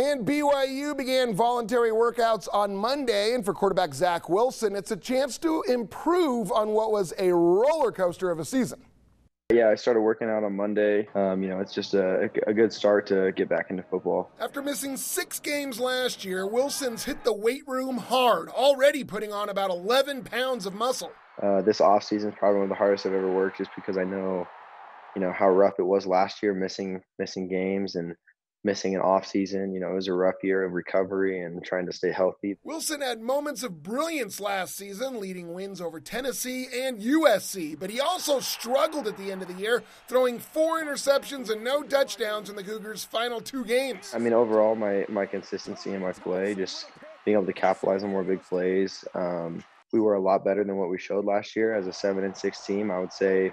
And BYU began voluntary workouts on Monday, and for quarterback Zach Wilson, it's a chance to improve on what was a roller coaster of a season. Yeah, I started working out on Monday. It's just a good start to get back into football. After missing 6 games last year, Wilson's hit the weight room hard, already putting on about 11 pounds of muscle. This offseason is probably one of the hardest I've ever worked, just because I know, how rough it was last year, missing games and missing an off season. It was a rough year of recovery and trying to stay healthy. Wilson had moments of brilliance last season, leading wins over Tennessee and USC, but he also struggled at the end of the year, throwing 4 interceptions and no touchdowns in the Cougars' final 2 games. Overall, my consistency in my play, just being able to capitalize on more big plays. We were a lot better than what we showed last year as a 7-6 team. I would say,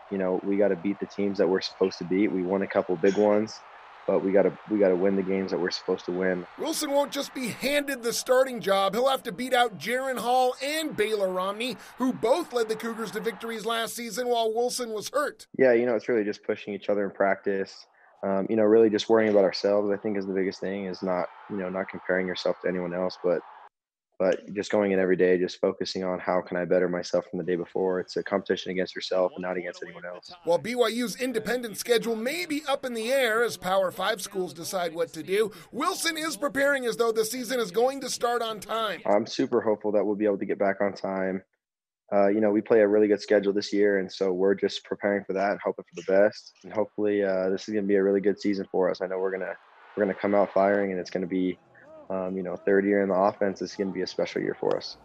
we got to beat the teams that we're supposed to beat. We won a couple big ones, but we got to win the games that we're supposed to win. Wilson won't just be handed the starting job. He'll have to beat out Jaren Hall and Baylor Romney, who both led the Cougars to victories last season while Wilson was hurt. Yeah, it's really just pushing each other in practice. Really just worrying about ourselves, I think, is the biggest thing, is not comparing yourself to anyone else, but just going in every day, just focusing on how can I better myself from the day before. It's a competition against yourself and not against anyone else. While BYU's independent schedule may be up in the air as Power 5 schools decide what to do, Wilson is preparing as though the season is going to start on time. I'm super hopeful that we'll be able to get back on time. We play a really good schedule this year, and so we're just preparing for that and hoping for the best. And hopefully this is going to be a really good season for us. I know we're gonna come out firing, and it's going to be third year in the offense. Is going to be a special year for us.